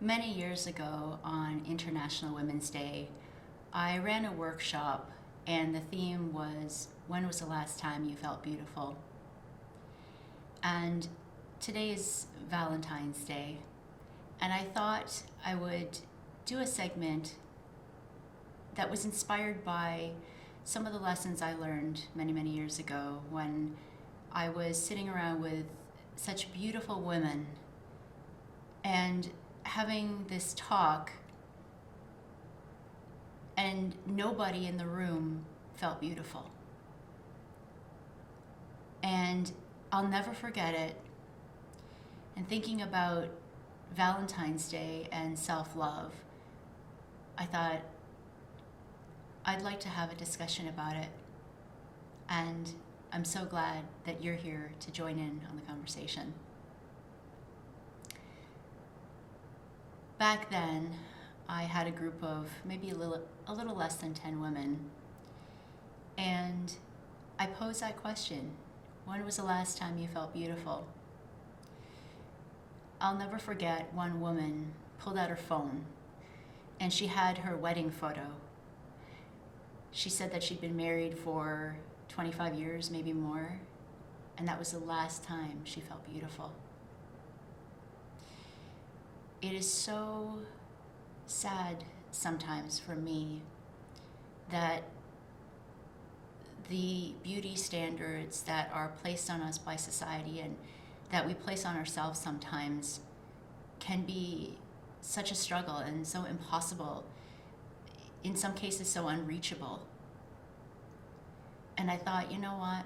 Many years ago on International Women's Day, I ran a workshop and the theme was, when was the last time you felt beautiful? And today is Valentine's Day, and I thought I would do a segment that was inspired by some of the lessons I learned many, many years ago when I was sitting around with such beautiful women and having this talk, and nobody in the room felt beautiful. And I'll never forget it. And thinking about Valentine's Day and self-love, I thought I'd like to have a discussion about it. And I'm so glad that you're here to join in on the conversation. Back then, I had a group of maybe a little less than 10 women, and I posed that question: when was the last time you felt beautiful? I'll never forget one woman pulled out her phone, and she had her wedding photo. She said that she'd been married for 25 years, maybe more, and that was the last time she felt beautiful. It is so sad sometimes for me that the beauty standards that are placed on us by society and that we place on ourselves sometimes can be such a struggle and so impossible, in some cases so unreachable. And I thought, you know what?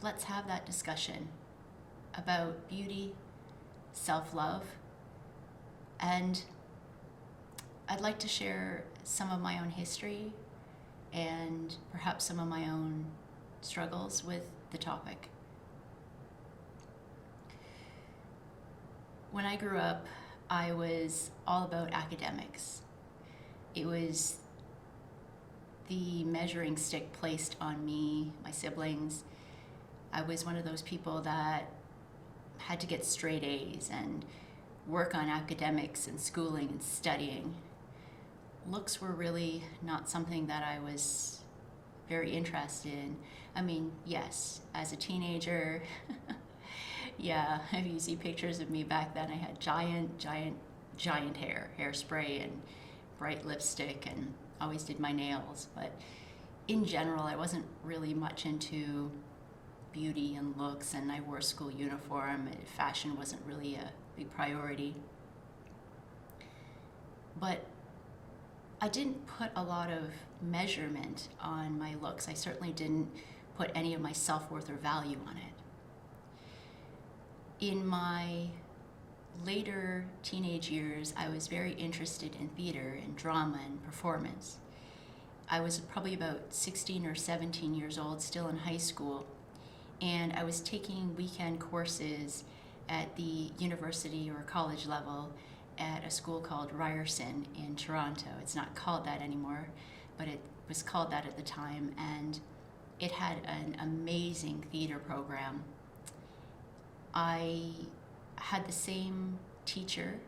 Let's have that discussion about beauty, self-love, and I'd like to share some of my own history and perhaps some of my own struggles with the topic. When I grew up, I was all about academics. It was the measuring stick placed on me, my siblings. I was one of those people that had to get straight A's and work on academics and schooling and studying. Looks were really not something that I was very interested in. I mean, yes, as a teenager, yeah, if you see pictures of me back then, I had giant hair, hairspray and bright lipstick, and always did my nails. But in general, I wasn't really much into beauty and looks, and I wore a school uniform, and fashion wasn't really a big priority. But I didn't put a lot of measurement on my looks. I certainly didn't put any of my self-worth or value on it. In my later teenage years, I was very interested in theater and drama and performance. I was probably about 16 or 17 years old, still in high school, and I was taking weekend courses at the university or college level at a school called Ryerson in Toronto. It's not called that anymore, but it was called that at the time, and it had an amazing theater program. I had the same teacher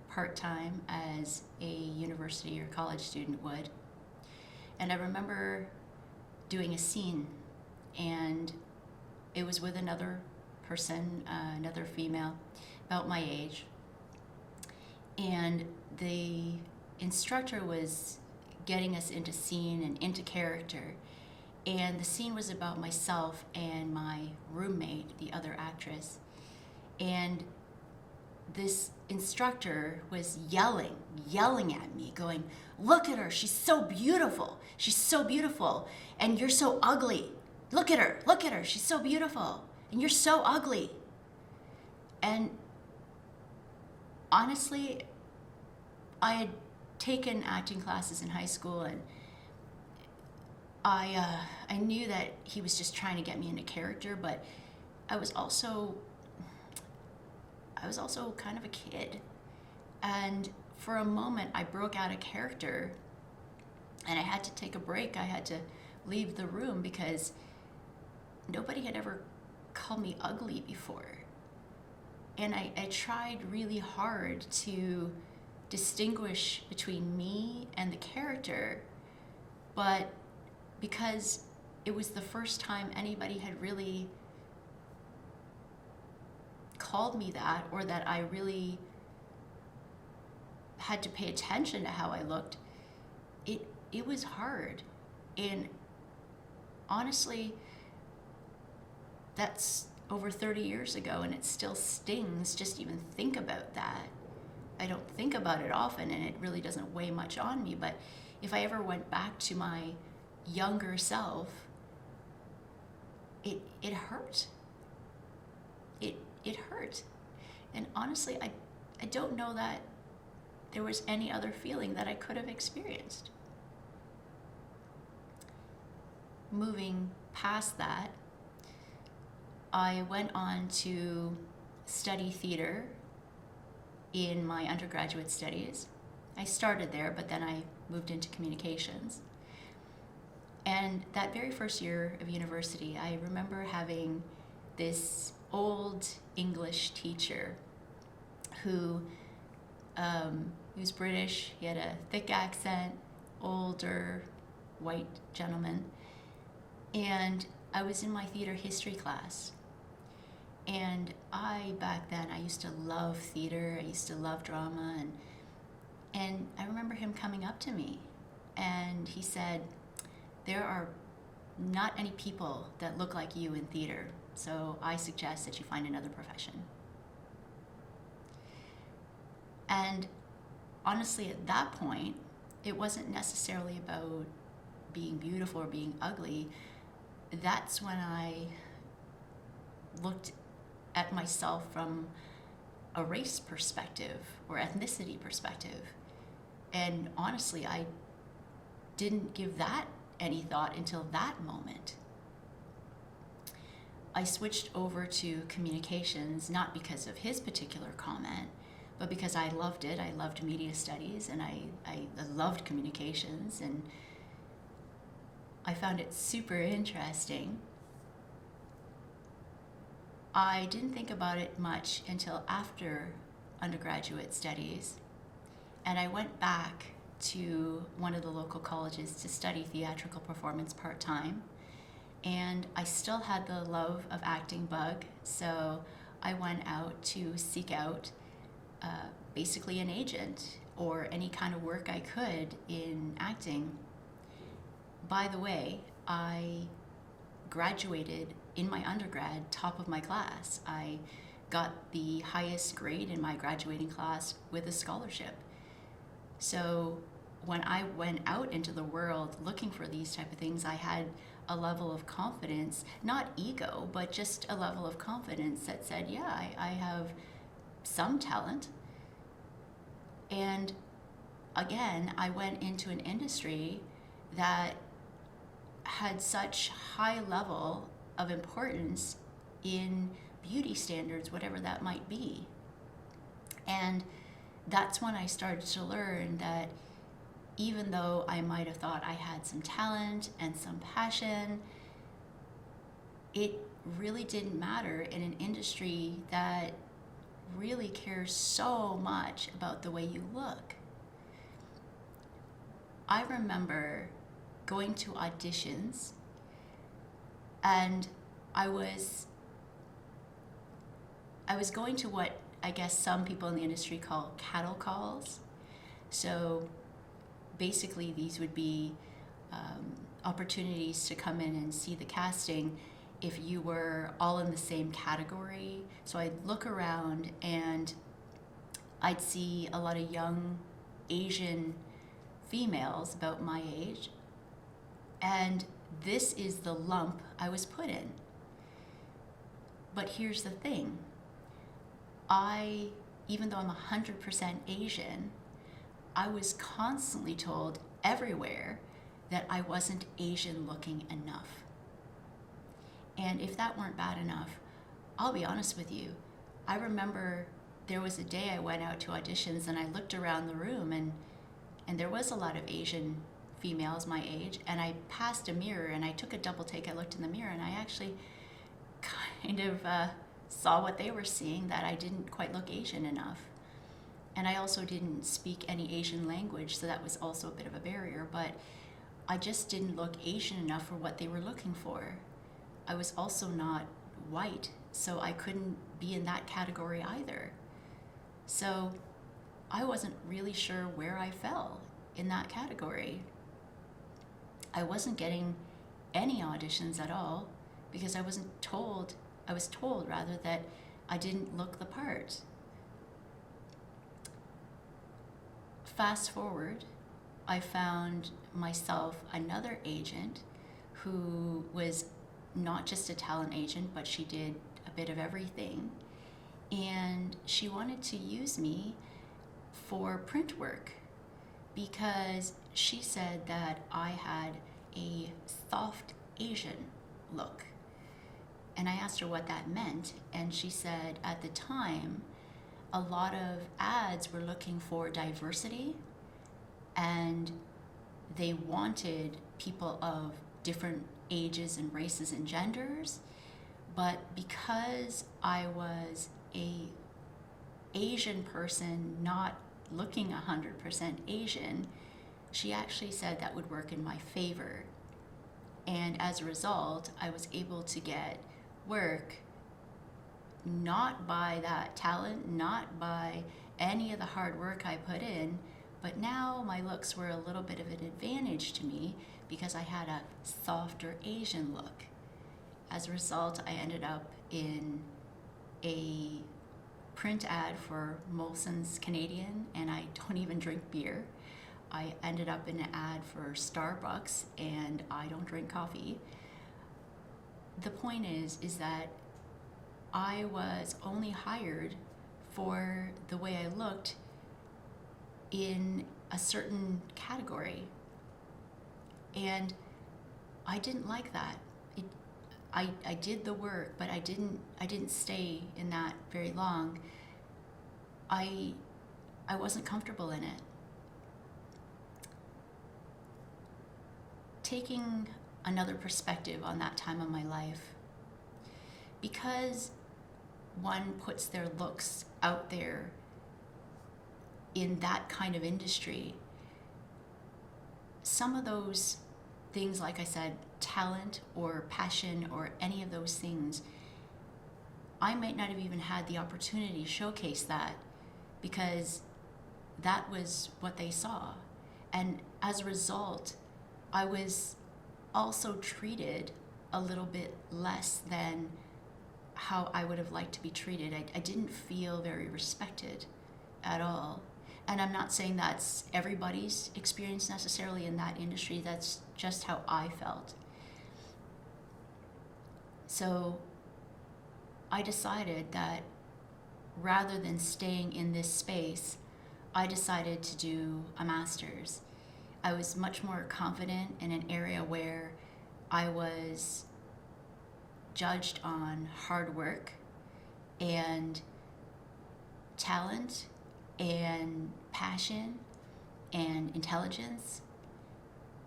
part-time as a university or college student would, and I remember doing a scene, and it was with another person, another female, about my age. And the instructor was getting us into scene and into character. And the scene was about myself and my roommate, the other actress. And this instructor was yelling at me, going, "Look at her, she's so beautiful. She's so beautiful. And you're so ugly. Look at her, she's so beautiful. And you're so ugly." And honestly, I had taken acting classes in high school, and I knew that he was just trying to get me into character, but I was also kind of a kid. And for a moment, I broke out of character, and I had to take a break. I had to leave the room because nobody had ever called me ugly before. And I tried really hard to distinguish between me and the character, but because it was the first time anybody had really called me that, or that I really had to pay attention to how I looked, it was hard. And honestly, that's over 30 years ago, and it still stings just to even think about that. I don't think about it often, and it really doesn't weigh much on me, but if I ever went back to my younger self, it hurt. It hurt. And honestly, I don't know that there was any other feeling that I could have experienced. Moving past that, I went on to study theater in my undergraduate studies. I started there, but then I moved into communications. And that very first year of university, I remember having this old English teacher who he was British. He had a thick accent, older white gentleman. And I was in my theater history class. And back then, I used to love theater. I used to love drama. And I remember him coming up to me and he said, "There are not any people that look like you in theater, so I suggest that you find another profession." And honestly, at that point, it wasn't necessarily about being beautiful or being ugly. That's when I looked at myself from a race perspective or ethnicity perspective. And honestly, I didn't give that any thought until that moment. I switched over to communications, not because of his particular comment, but because I loved it. I loved media studies, and I loved communications, and I found it super interesting. I didn't think about it much until after undergraduate studies, and I went back to one of the local colleges to study theatrical performance part-time, and I still had the love of acting bug, so I went out to seek out basically an agent or any kind of work I could in acting. By the way, I graduated in my undergrad top of my class. I got the highest grade in my graduating class with a scholarship. So when I went out into the world looking for these type of things, I had a level of confidence, not ego, but just a level of confidence that said, yeah, I have some talent. And again, I went into an industry that had such high level of importance in beauty standards, whatever that might be. And that's when I started to learn that even though I might have thought I had some talent and some passion, it really didn't matter in an industry that really cares so much about the way you look. I remember going to auditions, and I was going to what I guess some people in the industry call cattle calls. So basically these would be opportunities to come in and see the casting if you were all in the same category. So I'd look around and I'd see a lot of young Asian females about my age, and this is the lump I was put in. But here's the thing. Even though I'm 100% Asian, I was constantly told everywhere that I wasn't Asian looking enough. And if that weren't bad enough, I'll be honest with you, I remember there was a day I went out to auditions and I looked around the room and there was a lot of Asian females my age, and I passed a mirror and I took a double take. I looked in the mirror and I actually kind of saw what they were seeing, that I didn't quite look Asian enough. And I also didn't speak any Asian language, so that was also a bit of a barrier, but I just didn't look Asian enough for what they were looking for. I was also not white, so I couldn't be in that category either. So I wasn't really sure where I fell in that category. I wasn't getting any auditions at all because I was told rather that I didn't look the part. Fast forward, I found myself another agent who was not just a talent agent, but she did a bit of everything. And she wanted to use me for print work because she said that I had a soft Asian look. And I asked her what that meant, and she said at the time, a lot of ads were looking for diversity, and they wanted people of different ages and races and genders, but because I was a Asian person not looking 100% Asian, she actually said that would work in my favor. And as a result, I was able to get work not by that talent, not by any of the hard work I put in, but now my looks were a little bit of an advantage to me because I had a softer Asian look. As a result, I ended up in a print ad for Molson's Canadian, and I don't even drink beer. I ended up in an ad for Starbucks, and I don't drink coffee. The point is that I was only hired for the way I looked in a certain category. And I didn't like that. I did the work, but I didn't stay in that very long. I wasn't comfortable in it. Taking another perspective on that time of my life, because one puts their looks out there in that kind of industry, some of those things, like I said, talent or passion or any of those things, I might not have even had the opportunity to showcase that because that was what they saw. And as a result, I was also treated a little bit less than how I would have liked to be treated. I didn't feel very respected at all. And I'm not saying that's everybody's experience necessarily in that industry. That's just how I felt. So I decided that rather than staying in this space, I decided to do a master's. I was much more confident in an area where I was judged on hard work and talent and passion and intelligence.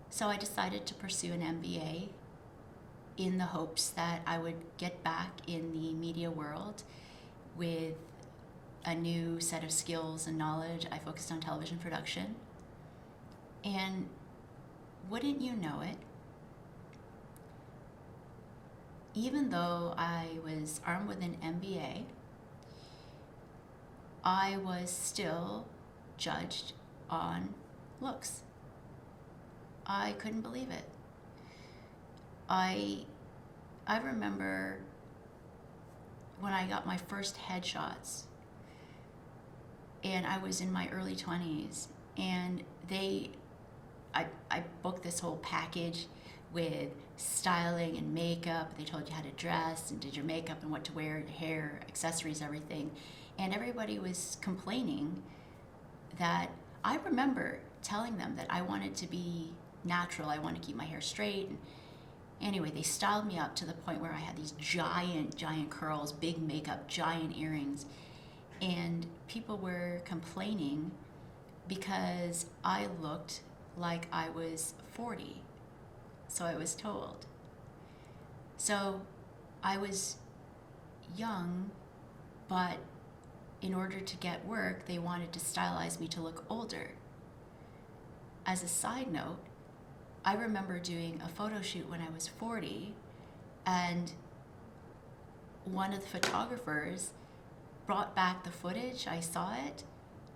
So I decided to pursue an MBA in the hopes that I would get back in the media world with a new set of skills and knowledge. I focused on television production. And wouldn't you know it, even though I was armed with an MBA, I was still judged on looks. I couldn't believe it. I remember when I got my first headshots, and I was in my early 20s, and I booked this whole package with styling and makeup. They told you how to dress and did your makeup and what to wear, your hair, accessories, everything. And everybody was complaining that I remember telling them that I wanted to be natural. I wanted to keep my hair straight. And anyway, they styled me up to the point where I had these giant curls, big makeup, giant earrings. And people were complaining because I looked like I was 40. So I was told. So I was young, but in order to get work, they wanted to stylize me to look older. As a side note, I remember doing a photo shoot when I was 40, and one of the photographers brought back the footage. I saw it,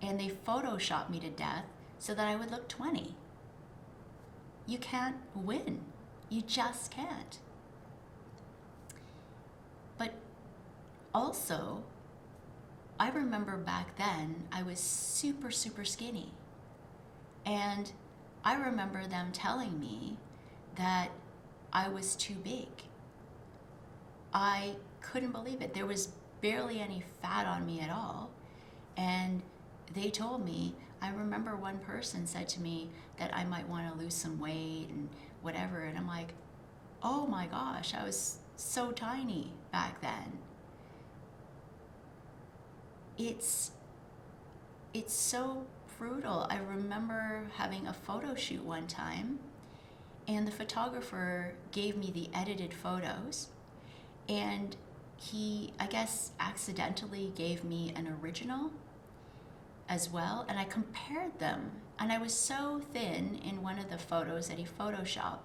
and they photoshopped me to death so that I would look 20. You can't win. You just can't. But also, I remember back then I was super, super skinny. And I remember them telling me that I was too big. I couldn't believe it. There was barely any fat on me at all. And they told me, I remember one person said to me that I might want to lose some weight and whatever. And I'm like, oh my gosh, I was so tiny back then. It's so brutal. I remember having a photo shoot one time, and the photographer gave me the edited photos, and he, I guess, accidentally gave me an original as well, and I compared them, and I was so thin in one of the photos that he photoshopped.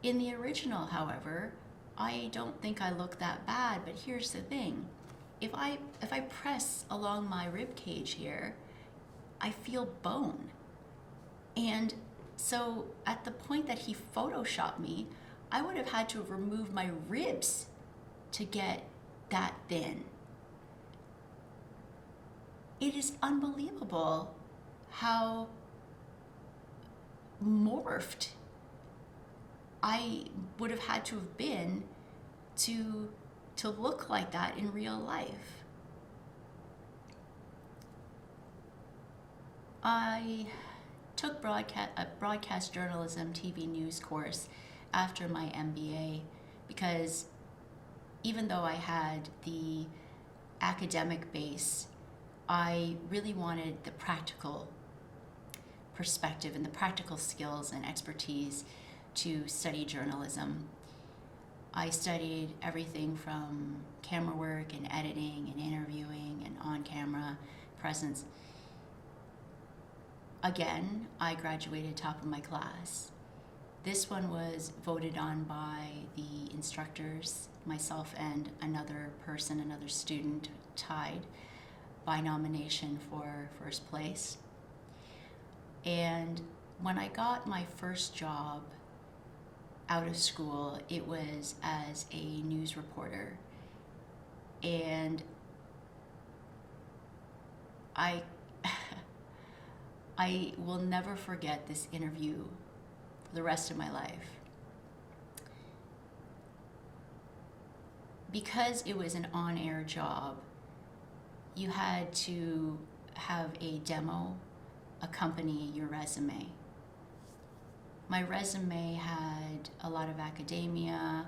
In the original, however, I don't think I look that bad, but here's the thing. If I press along my rib cage here, I feel bone. And so at the point that he photoshopped me, I would have had to have removed my ribs to get that thin. It is unbelievable how morphed I would have had to have been to look like that in real life. I took a broadcast journalism TV news course after my MBA because even though I had the academic base, I really wanted the practical perspective and the practical skills and expertise to study journalism. I studied everything from camera work and editing and interviewing and on-camera presence. Again, I graduated top of my class. This one was voted on by the instructors, myself and another person, another student, tied by nomination for first place. And when I got my first job out of school, it was as a news reporter. And I will never forget this interview for the rest of my life. Because it was an on-air job, you had to have a demo accompany your resume. My resume had a lot of academia,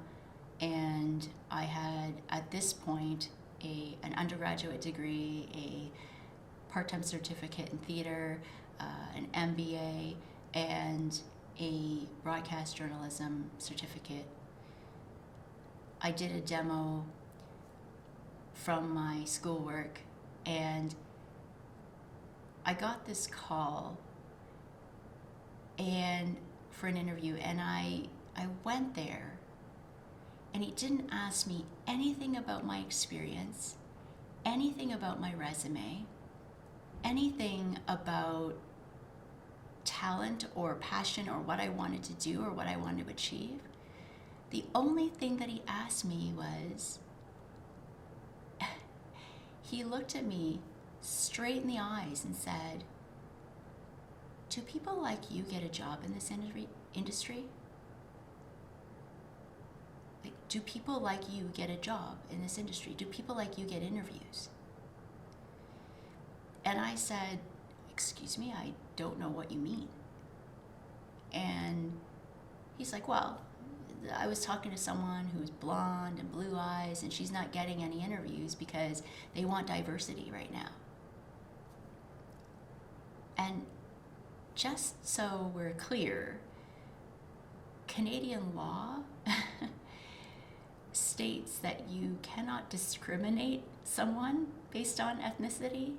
and I had, at this point, an undergraduate degree, a part-time certificate in theater, an MBA, and a broadcast journalism certificate. I did a demo from my schoolwork, and I got this call and for an interview, and I went there, and he didn't ask me anything about my experience, anything about my resume, anything about talent or passion or what I wanted to do or what I wanted to achieve. The only thing that he asked me was, he looked at me straight in the eyes and said, "Do people like you get a job in this industry? Like, do people like you get a job in this industry? Do people like you get interviews?" And I said, "Excuse me, I don't know what you mean." And he's like, "Well, I was talking to someone who's blonde and blue eyes, and she's not getting any interviews because they want diversity right now." And just so we're clear, Canadian law states that you cannot discriminate someone based on ethnicity,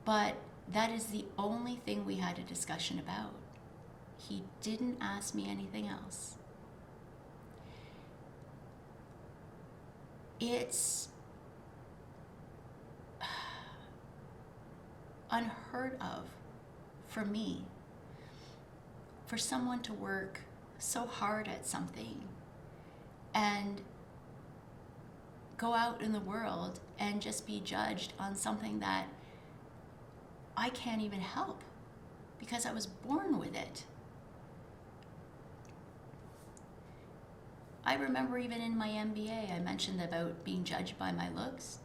but that is the only thing we had a discussion about. He didn't ask me anything else. It's unheard of for me, for someone to work so hard at something and go out in the world and just be judged on something that I can't even help because I was born with it. I remember even in my MBA, I mentioned about being judged by my looks.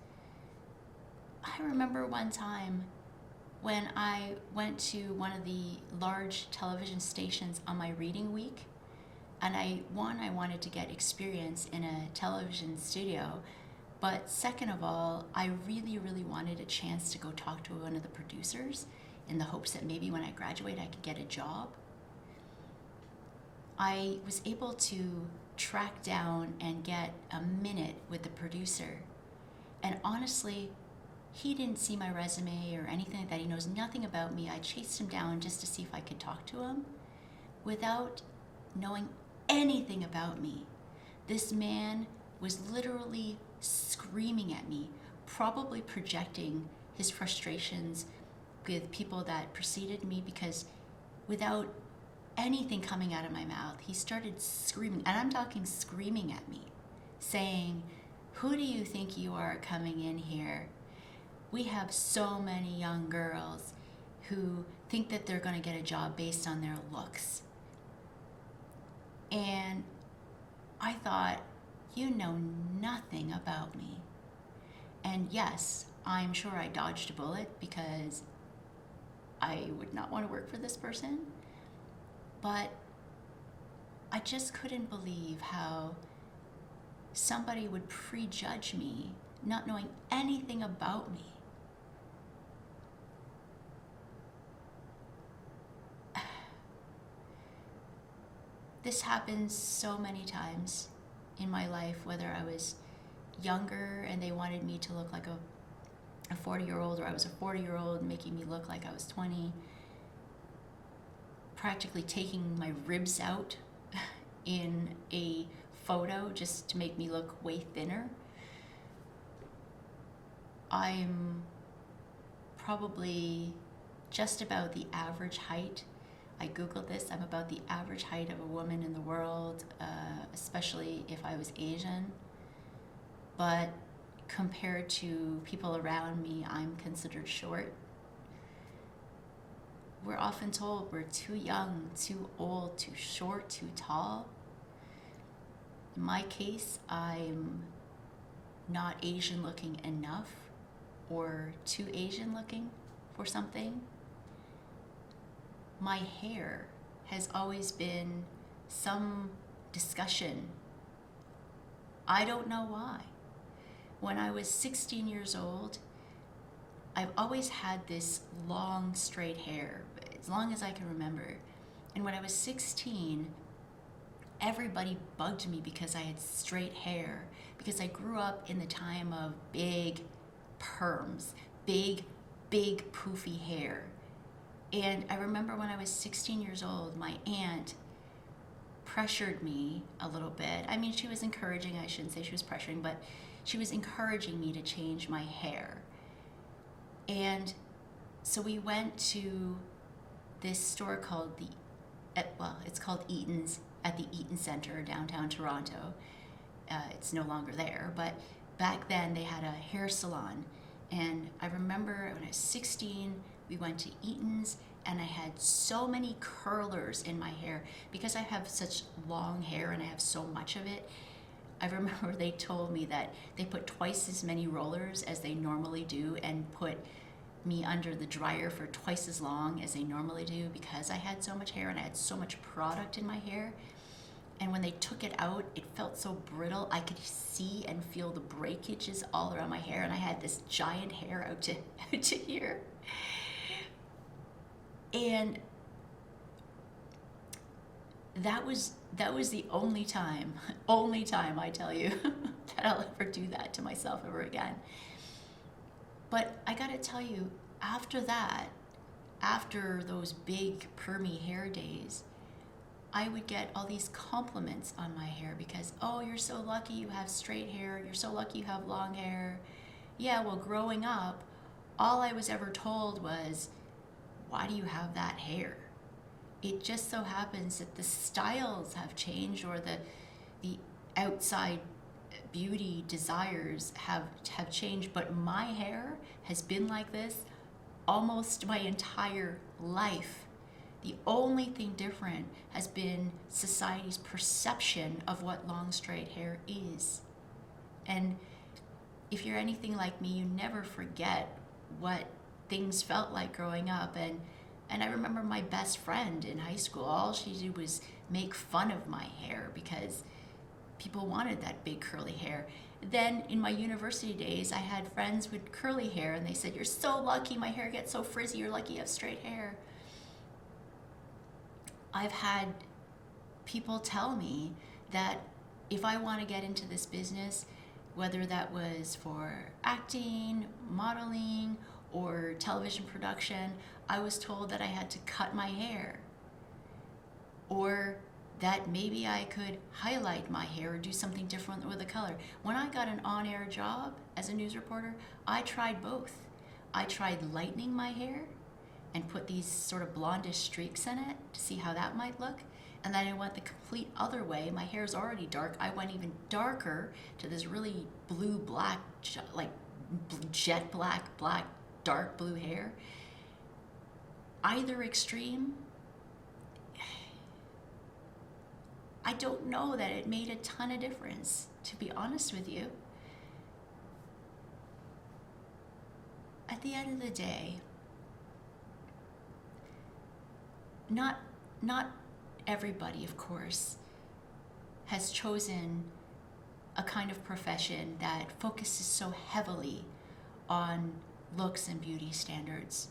I remember one time when I went to one of the large television stations on my reading week, and I wanted to get experience in a television studio, but second of all, I really, really wanted a chance to go talk to one of the producers in the hopes that maybe when I graduate I could get a job. I was able to track down and get a minute with the producer, and honestly, he didn't see my resume or anything like that. He knows nothing about me. I chased him down just to see if I could talk to him without knowing anything about me. This man was literally screaming at me, probably projecting his frustrations with people that preceded me, because without anything coming out of my mouth, he started screaming, and I'm talking screaming at me, saying, "Who do you think you are coming in here? We have so many young girls who think that they're going to get a job based on their looks." And I thought, you know nothing about me. And yes, I'm sure I dodged a bullet because I would not want to work for this person. But I just couldn't believe how somebody would prejudge me, not knowing anything about me. This happens so many times in my life, whether I was younger and they wanted me to look like a 40-year-old, or I was a 40-year-old making me look like I was 20, practically taking my ribs out in a photo just to make me look way thinner. I'm probably just about the average height. I Googled this. I'm about the average height of a woman in the world, especially if I was Asian. But compared to people around me, I'm considered short. We're often told we're too young, too old, too short, too tall. In my case, I'm not Asian looking enough or too Asian looking for something. My hair has always been some discussion. I don't know why. When I was 16 years old, I've always had this long, straight hair, as long as I can remember. And when I was 16, everybody bugged me because I had straight hair, because I grew up in the time of big perms, big poofy hair. And I remember when I was 16 years old, my aunt pressured me a little bit. I mean, she was encouraging, I shouldn't say she was pressuring, but she was encouraging me to change my hair. And so we went to this store called it's called Eaton's, at the Eaton Center, downtown Toronto. It's no longer there, but back then they had a hair salon. And I remember when I was 16, we went to Eaton's, and I had so many curlers in my hair because I have such long hair and I have so much of it. I remember they told me that they put twice as many rollers as they normally do and put me under the dryer for twice as long as they normally do because I had so much hair and I had so much product in my hair. And when they took it out, it felt so brittle. I could see and feel the breakages all around my hair, and I had this giant hair out to here. And that was the only time, only time I tell you that I'll ever do that to myself ever again. But I gotta tell you, after that, after those big permy hair days, I would get all these compliments on my hair because, oh, you're so lucky you have straight hair. You're so lucky you have long hair. Yeah, well, growing up, all I was ever told was, why do you have that hair? It just so happens that the styles have changed, or the outside beauty desires have changed, but my hair has been like this almost my entire life. The only thing different has been society's perception of what long straight hair is. And if you're anything like me, you never forget what things felt like growing up. And I remember my best friend in high school, all she did was make fun of my hair because people wanted that big curly hair. Then in my university days, I had friends with curly hair, and they said, you're so lucky, my hair gets so frizzy, you're lucky you have straight hair. I've had people tell me that if I want to get into this business, whether that was for acting, modeling, or television production, I was told that I had to cut my hair, or that maybe I could highlight my hair or do something different with the color. When I got an on-air job as a news reporter, I tried both. I tried lightening my hair and put these sort of blondish streaks in it to see how that might look. And then I went the complete other way. My hair is already dark. I went even darker to this really blue-black, like jet black, dark blue hair. Either extreme, I don't know that it made a ton of difference, to be honest with you. At the end of the day, not everybody, of course, has chosen a kind of profession that focuses so heavily on looks and beauty standards.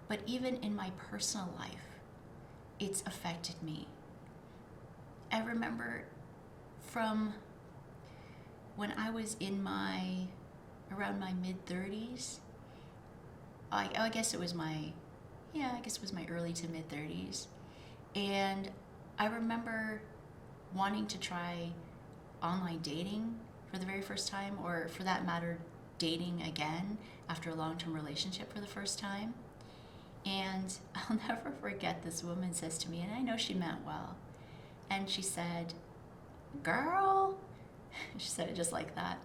But even in my personal life, it's affected me. I remember from when I was in around my mid-30s, I guess it was my early to mid-30s, and I remember wanting to try online dating for the very first time, or for that matter, dating again after a long-term relationship for the first time. And I'll never forget, this woman says to me, and I know she meant well, and she said, girl, she said it just like that,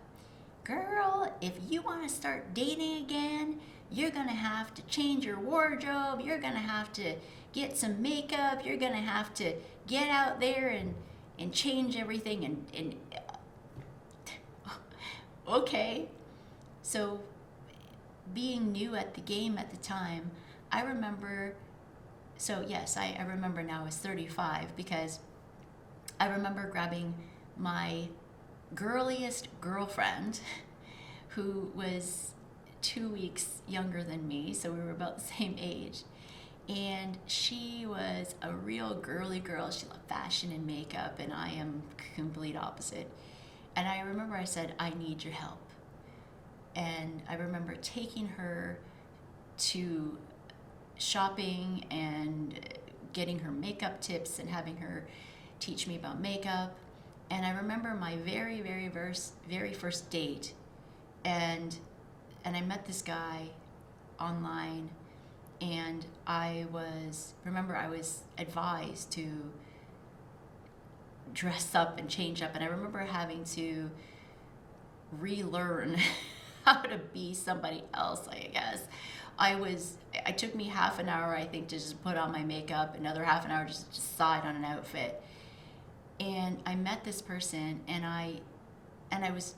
girl, if you want to start dating again, you're going to have to change your wardrobe, you're going to have to get some makeup, you're going to have to get out there and change everything. And okay. So being new at the game at the time, I remember, so yes, I remember now I was 35, because I remember grabbing my girliest girlfriend, who was 2 weeks younger than me, so we were about the same age. And she was a real girly girl. She loved fashion and makeup, and I am complete opposite. And I remember I said, I need your help. And I remember taking her to shopping and getting her makeup tips and having her teach me about makeup. And I remember my very first date, and I met this guy online, and I was advised to dress up and change up, and I remember having to relearn how to be somebody else, I guess. It took me half an hour, I think, to just put on my makeup, another half an hour just to decide on an outfit. And I met this person, and I was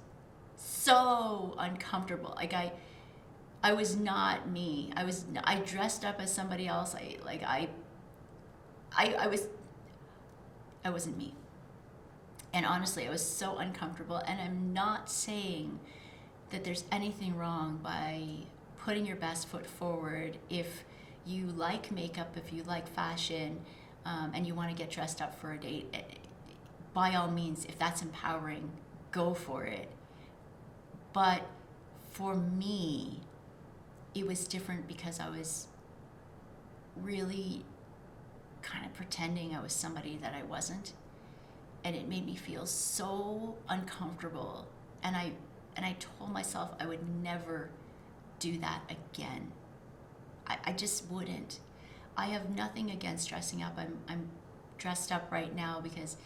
so uncomfortable. Like I was not me. I dressed up as somebody else. I wasn't me. And honestly, I was so uncomfortable. And I'm not saying that there's anything wrong by putting your best foot forward if you like makeup, if you like fashion. and you want to get dressed up for a date, by all means, if that's empowering, go for it. But for me, it was different because I was really kind of pretending I was somebody that I wasn't. And it made me feel so uncomfortable. And I told myself I would never do that again. I just wouldn't. I have nothing against dressing up. I'm dressed up right now because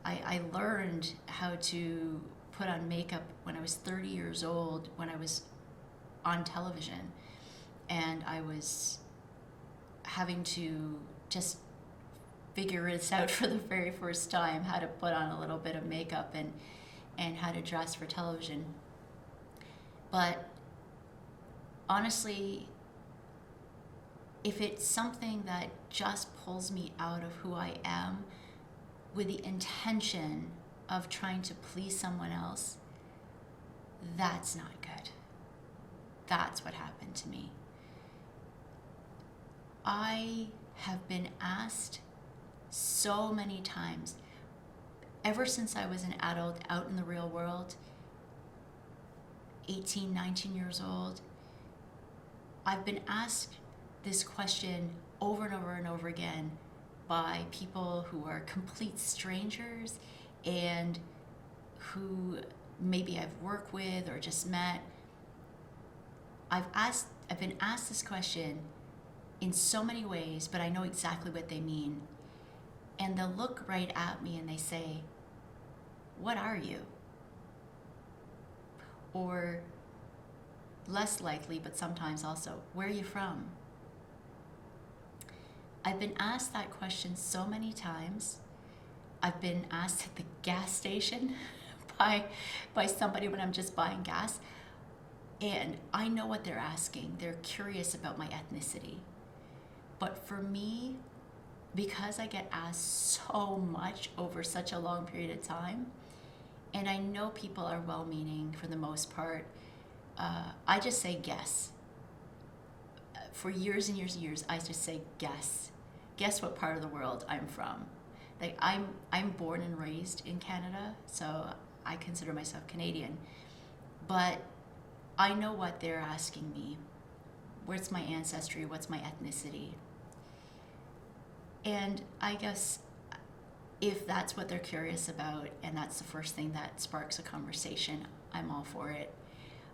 I learned how to put on makeup when I was 30 years old, when I was on television. And I was having to just figure this out for the very first time, how to put on a little bit of makeup and how to dress for television. But honestly, if it's something that just pulls me out of who I am with the intention of trying to please someone else, that's not good. That's what happened to me. I have been asked so many times, ever since I was an adult out in the real world, 18, 19 years old, I've been asked this question over and over and over again by people who are complete strangers and who maybe I've worked with or just met. I've been asked this question in so many ways, but I know exactly what they mean. And they'll look right at me and they say, "What are you?" Or less likely, but sometimes also, "Where are you from?" I've been asked that question so many times. I've been asked at the gas station by somebody when I'm just buying gas. And I know what they're asking. They're curious about my ethnicity. But for me, because I get asked so much over such a long period of time, and I know people are well-meaning for the most part, I just say guess. For years and years and years, I just say guess. Guess what part of the world I'm from. Like I'm born and raised in Canada, so I consider myself Canadian. But I know what they're asking me. Where's my ancestry? What's my ethnicity? And I guess if that's what they're curious about and that's the first thing that sparks a conversation, I'm all for it.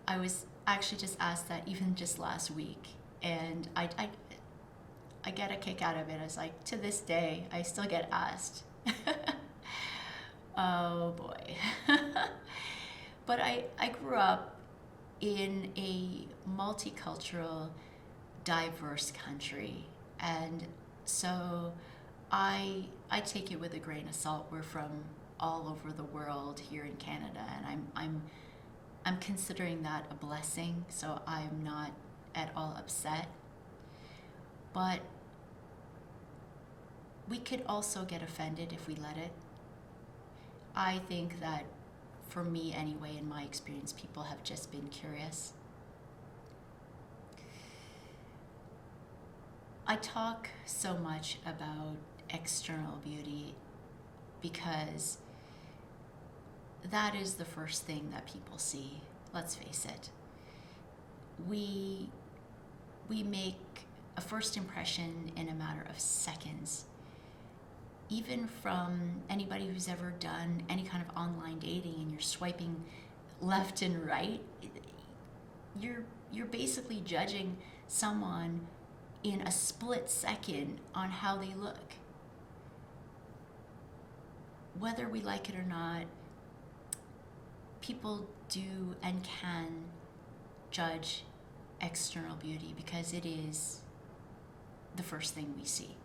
I was actually just asked that even just last week, and I get a kick out of it. It's like, to this day, I still get asked. Oh boy. But I grew up in a multicultural, diverse country, and so I take it with a grain of salt. We're from all over the world here in Canada, and I'm considering that a blessing, so I'm not at all upset. But we could also get offended if we let it. I think that, for me anyway, in my experience, people have just been curious. I talk so much about external beauty because that is the first thing that people see. Let's face it. We make a first impression in a matter of seconds. Even from anybody who's ever done any kind of online dating and you're swiping left and right, you're basically judging someone in a split second on how they look. Whether we like it or not, people do and can judge external beauty because it is the first thing we see.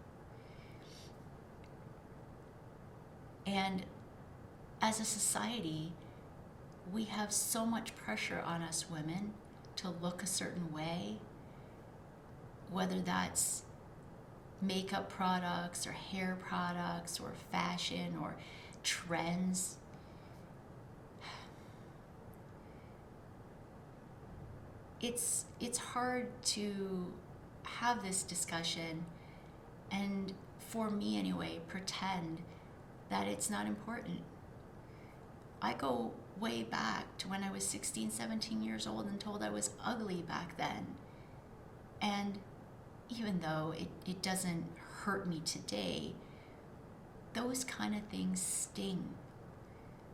And as a society, we have so much pressure on us women to look a certain way, whether that's makeup products or hair products or fashion or trends. It's hard to have this discussion and for me anyway, pretend that it's not important. I go way back to when I was 16, 17 years old and told I was ugly back then. And even though it doesn't hurt me today, those kind of things sting.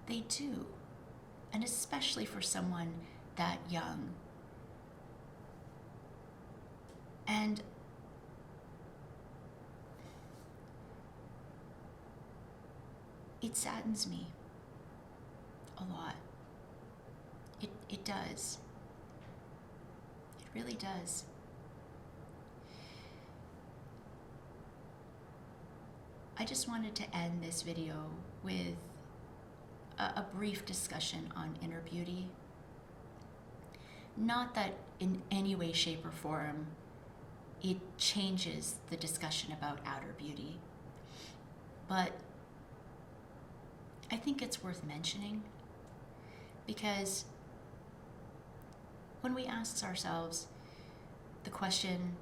They do. And especially for someone that young. And it saddens me a lot. It does. It really does. I just wanted to end this video with a brief discussion on inner beauty. Not that in any way, shape, or form it changes the discussion about outer beauty, but I think it's worth mentioning because when we ask ourselves the question,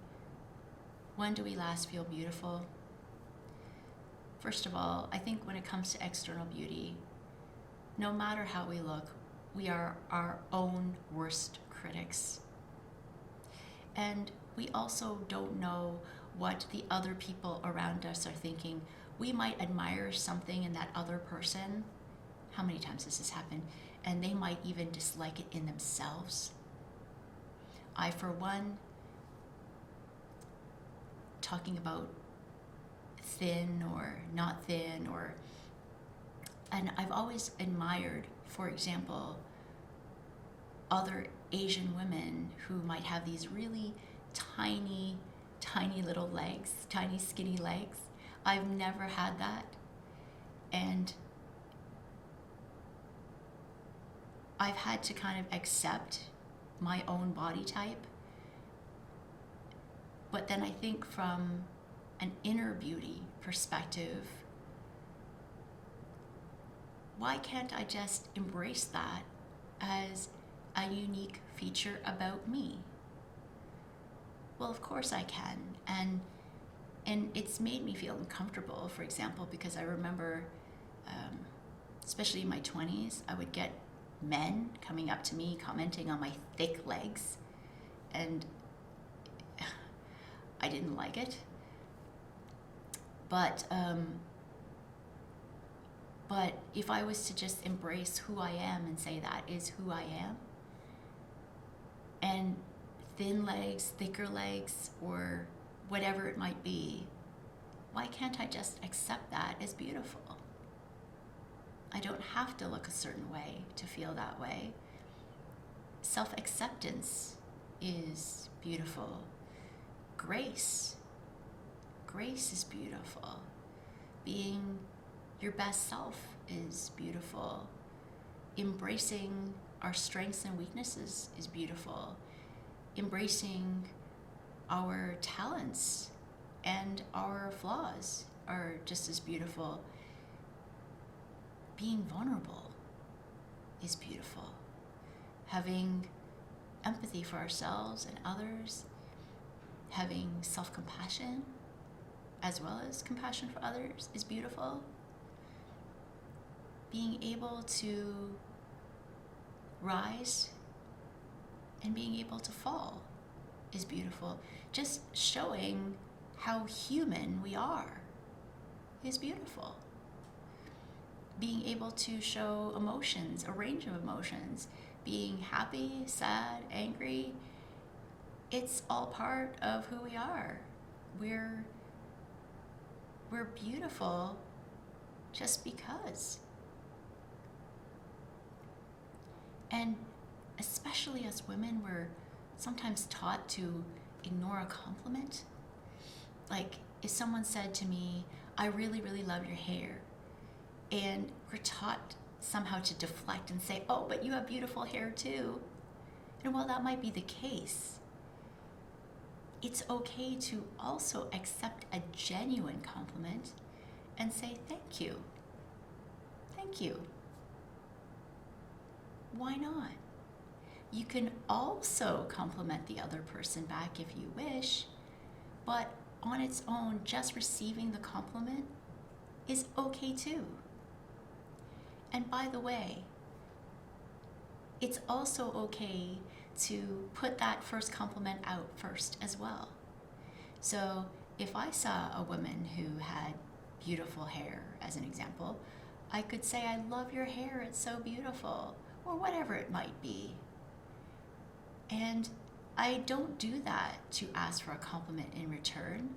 when do we last feel beautiful? First of all, I think when it comes to external beauty, no matter how we look, we are our own worst critics. And we also don't know what the other people around us are thinking. We might admire something in that other person. How many times has this happened? And they might even dislike it in themselves. I, for one, talking about thin or not thin, and I've always admired, for example, other Asian women who might have these really tiny little legs, tiny skinny legs. I've never had that. And I've had to kind of accept my own body type. But then I think from an inner beauty perspective, why can't I just embrace that as a unique feature about me? Well, of course I can. And it's made me feel uncomfortable, for example, because I remember, especially in my 20s, I would get men coming up to me commenting on my thick legs, and I didn't like it. But if I was to just embrace who I am and say that is who I am, and thin legs, thicker legs, or whatever it might be, why can't I just accept that as beautiful? I don't have to look a certain way to feel that way. Self-acceptance is beautiful. Grace is beautiful. Being your best self is beautiful. Embracing our strengths and weaknesses is beautiful. Embracing our talents and our flaws are just as beautiful. Being vulnerable is beautiful. Having empathy for ourselves and others, having self-compassion as well as compassion for others is beautiful. Being able to rise and being able to fall is beautiful. Just showing how human we are is beautiful. Being able to show emotions, a range of emotions, being happy, sad, angry, it's all part of who we are. We're beautiful just because. And especially as women, we're sometimes taught to ignore a compliment. Like if someone said to me, I really, really love your hair, and we're taught somehow to deflect and say, oh, but you have beautiful hair too. And while that might be the case, it's okay to also accept a genuine compliment and say, thank you. Thank you. Why not? You can also compliment the other person back if you wish, but on its own, just receiving the compliment is okay too. And by the way, it's also okay to put that first compliment out first as well. So if I saw a woman who had beautiful hair, as an example, I could say, I love your hair, it's so beautiful, or whatever it might be. And I don't do that to ask for a compliment in return.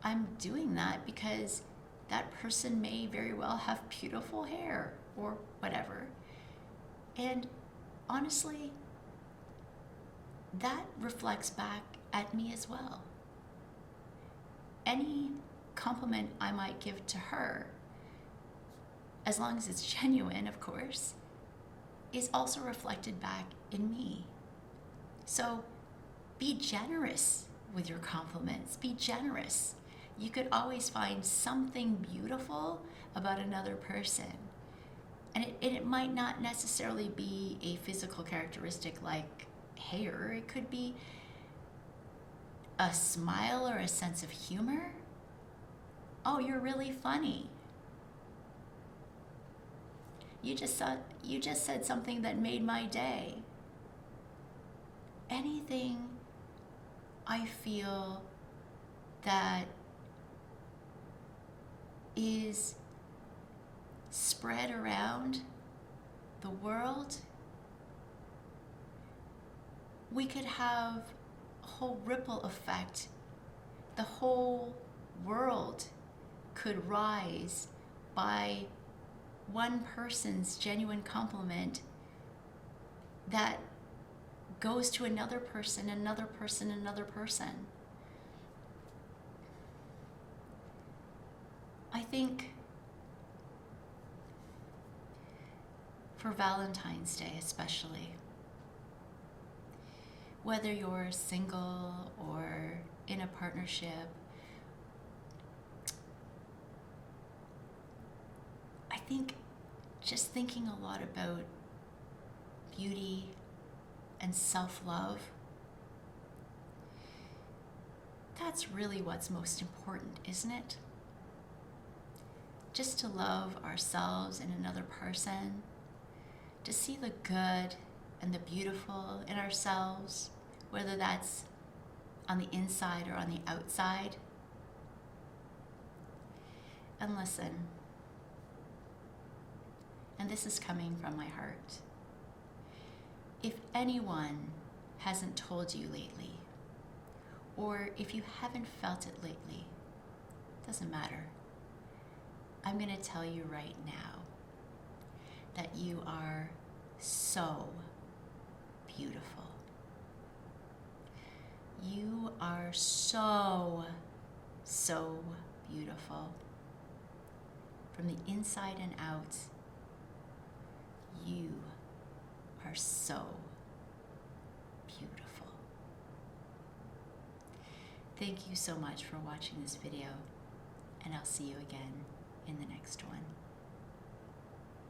I'm doing that because that person may very well have beautiful hair or whatever. And honestly, that reflects back at me as well. Any compliment I might give to her, as long as it's genuine, of course, is also reflected back in me. So be generous with your compliments. Be generous. You could always find something beautiful about another person. And it might not necessarily be a physical characteristic like hair. It could be a smile or a sense of humor. Oh, you're really funny. You just said something that made my day. Anything I feel that is spread around the world, we could have a whole ripple effect. The whole world could rise by one person's genuine compliment that goes to another person, another person, another person. I think for Valentine's Day especially, whether you're single or in a partnership, I think just thinking a lot about beauty and self-love, that's really what's most important, isn't it? Just to love ourselves and another person, to see the good and the beautiful in ourselves, whether that's on the inside or on the outside. And listen, and this is coming from my heart, if anyone hasn't told you lately, or if you haven't felt it lately, doesn't matter. I'm going to tell you right now that you are so beautiful. You are so, so beautiful. From the inside and out, you are so beautiful. Thank you so much for watching this video, and I'll see you again in the next one.